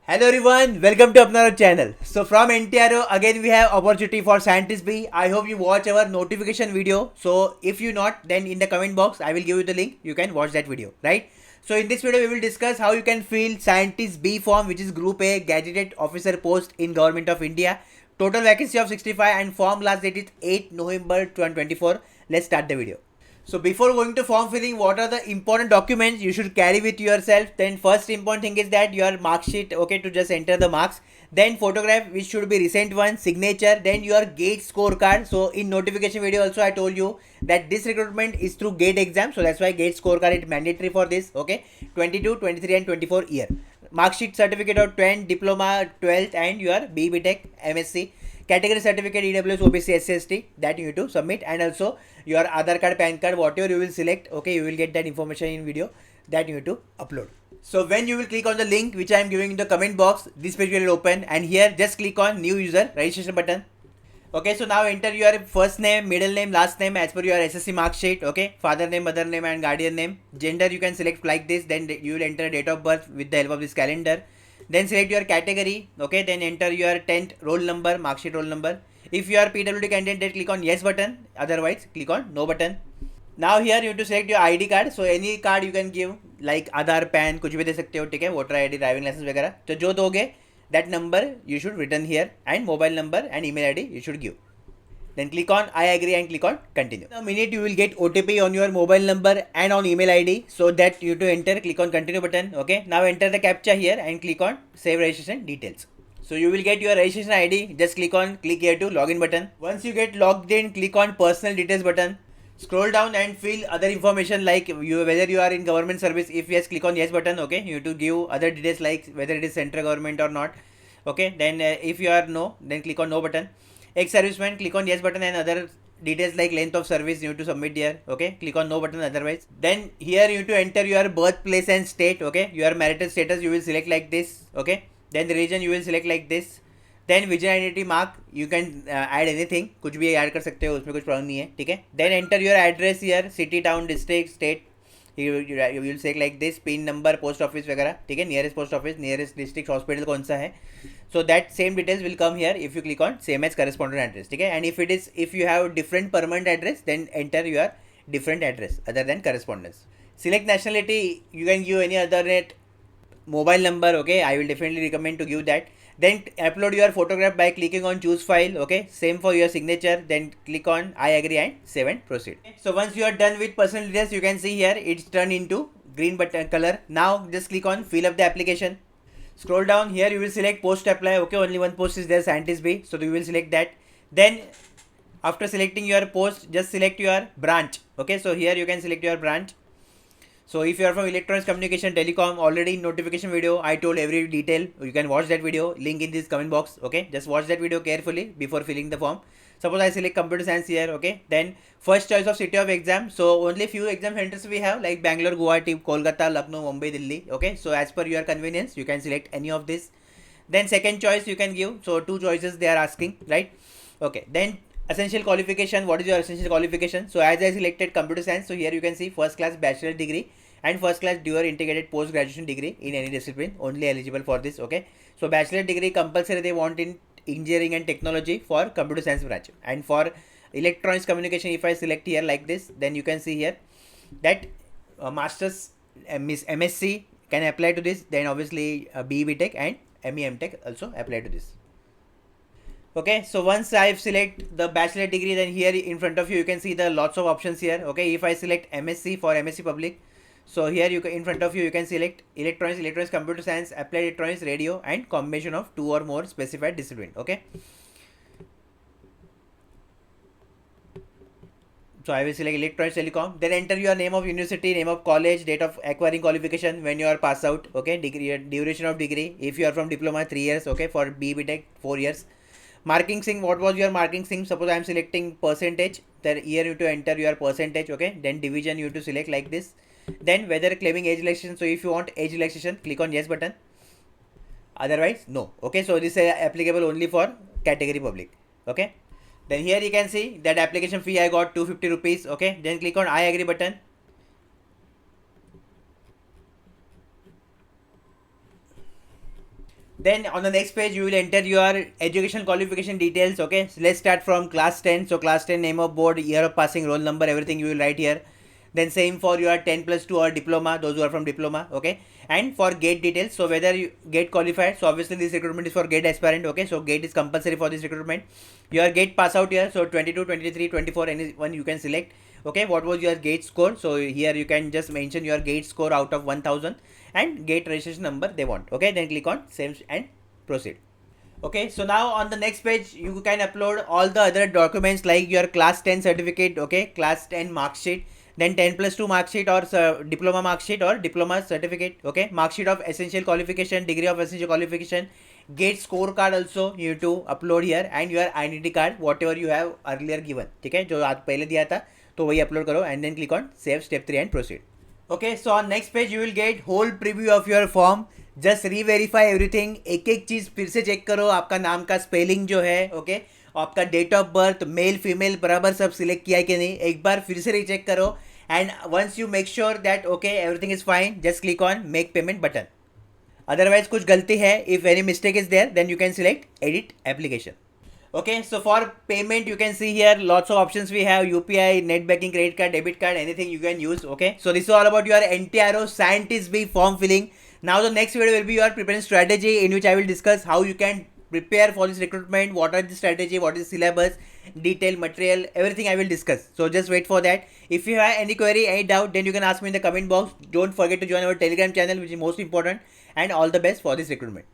Hello everyone, welcome to our channel. So from NTRO again we have opportunity for Scientist B. I hope you watch our notification video. So if you not, then in the comment box I will give you the link. You can watch that video, right? So in this video we will discuss how you can fill Scientist B form, which is Group A Gazetted Officer post in Government of India. Total vacancy of 65 and form last date is 8 November 2024. Let's start the video. So before going to form filling, what are the important documents you should carry with yourself? Then first important thing is that your mark sheet, okay, to just enter the marks. Then photograph, which should be recent one, signature, then your GATE scorecard. So in notification video also I told you that this recruitment is through GATE exam. So that's why GATE scorecard is mandatory for this, okay, 22, 23 and 24 year. Mark sheet certificate of 10, diploma, 12th and your BB Tech, MSc. Category certificate, EWS, OBC, SC, that you need to submit, and also your Aadhaar card, PAN card, whatever you will select, okay, you will get that information in video that you need to upload. So when you will click on the link which I am giving in the comment box, this page will open, and here just click on new user registration button. Okay, so now enter your first name, middle name, last name as per your SSC mark sheet. Okay, father name, mother name and guardian name. Gender you can select like this, then you will enter date of birth with the help of this calendar. Then select your category. Okay, then enter your 10th roll number, mark sheet roll number. If you are PWD candidate, click on yes button, otherwise click on no button. Now here you have to select your ID card. So any card you can give, like Aadhaar, PAN, कुछ भी दे सकते हो, ठीक है, voter ID, driving licence वगैरह. तो जो दोगे that number you should written here, and mobile number and email ID you should give. Then click on I agree and click on continue. The minute you will get OTP on your mobile number and on email ID, so that you to enter, click on continue button. Okay, now enter the captcha here and click on save registration details. So you will get your registration ID. Just click here to login button. Once you get logged in, click on personal details button. Scroll down and fill other information like whether you are in government service. If yes, click on yes button. Okay, you have to give other details like whether it is central government or not. Okay, then if you are no, then click on no button. Ex-serviceman, click on yes button, and other details like length of service you need to submit here. Okay, click on no button otherwise. Then here you need to enter your birthplace and state. Okay, your marital status you will select like this. Okay, then the region you will select like this. Then vision identity mark you can add anything, कुछ भी add कर सकते हो, उसमें कुछ problem नहीं है, ठीक है. Then enter your address year, city, town, district, state. You will select like this, pin number, post office वगैरह, ठीक है, nearest post office, nearest district hospital कौन सा है. So that same details will come here if you click on same as correspondent address, ठीक है. And if you have different permanent address, then enter your different address other than correspondence. Select nationality, you can give any other net mobile number. Okay, I will definitely recommend to give that. Then upload your photograph by clicking on choose file. Okay, same for your signature. Then click on I agree and save and proceed. So once you are done with personal details, you can see here it's turned into green button color. Now just click on fill up the application. Scroll down here, you will select post apply. Okay, only one post is there, Scientist B, so you will select that. Then after selecting your post, just select your branch. Okay, so here you can select your branch. So if you are from electronics, communication, telecom, already in notification video I told every detail. You can watch that video, link in this comment box. Okay, just watch that video carefully before filling the form. Suppose I select computer science here. Okay, then first choice of city of exam. So only few exam centers we have like Bangalore, Guwahati, Kolkata, Lucknow, Mumbai, Delhi. Okay, so as per your convenience you can select any of this. Then second choice you can give. So two choices they are asking, right? Okay, then essential qualification, what is your essential qualification? So as I selected computer science, so here you can see first class bachelor degree and first class dual integrated post graduation degree in any discipline, only eligible for this. Okay, so bachelor degree compulsory they want in engineering and technology for computer science branch, and for electronics communication if I select here like this, then you can see here that masters MSc can apply to this. Then obviously BE Tech and ME Tech also apply to this. Okay, so once I've select the bachelor degree, then here in front of you you can see the lots of options here. Okay, if I select MSc for MSc public, so here you can, in front of you you can select electronics, computer science, applied electronics, radio, and combination of two or more specified discipline. Okay, so I will select electronics, telecom. Then enter your name of university, name of college, date of acquiring qualification, when you are pass out. Okay, degree, duration of degree, if you are from diploma 3 years. Okay, for BB Tech 4 years. Marking thing, what was your marking thing? Suppose I am selecting percentage, then here you have to enter your percentage. Okay, then division you have to select like this. Then whether claiming age relaxation, so if you want age relaxation, click on yes button, otherwise no. Okay, so this is applicable only for category public. Okay, then here you can see that application fee I got 250 rupees. Okay, then click on I agree button. Then on the next page, you will enter your education qualification details. Okay, so let's start from class 10. So class 10, name of board, year of passing, roll number, everything you will write here. Then same for your 10 plus 2 or diploma, those who are from diploma. Okay, and for gate details, so whether you get qualified, so obviously this recruitment is for gate aspirant. Okay, so gate is compulsory for this recruitment. Your gate pass out here, so 22, 23, 24, anyone you can select. Okay, what was your gate score? So here you can just mention your gate score out of 1000 and gate registration number they want. Okay, then click on save and proceed. Okay, so now on the next page you can upload all the other documents like your class 10 certificate. Okay, class 10 mark sheet, then 10 plus 2 mark sheet or diploma mark sheet or diploma certificate. Okay, mark sheet of essential qualification, degree of essential qualification, gate scorecard also you need to upload here, and your identity card whatever you have earlier given. ठीक है, जो आज पहले दिया था तो वही upload करो and then click on save step 3 and proceed. Okay, so on next page you will get whole preview of your form. Just reverify everything, एक एक चीज़ फिर से चेक करो, आपका नाम का स्पेलिंग जो है, ओके, आपका date of birth male female बराबर सब सिलेक्ट किया है कि नहीं, एक बार फिर से रीचेक करो. And once you make sure that okay everything is fine, just click on make payment button. Otherwise कुछ गलती है, if any mistake is there then you can select edit application. Okay, so for payment you can see here lots of options we have: UPI, net banking, credit card, debit card, anything you can use. Okay, so this is all about your NTRO Scientist B form filling. Now the next video will be your preparation strategy, in which I will discuss how you can prepare for this recruitment, what are the strategy, what is syllabus, detail, material, everything I will discuss. So just wait for that. If you have any query, any doubt, then you can ask me in the comment box. Don't forget to join our Telegram channel, which is most important, and all the best for this recruitment.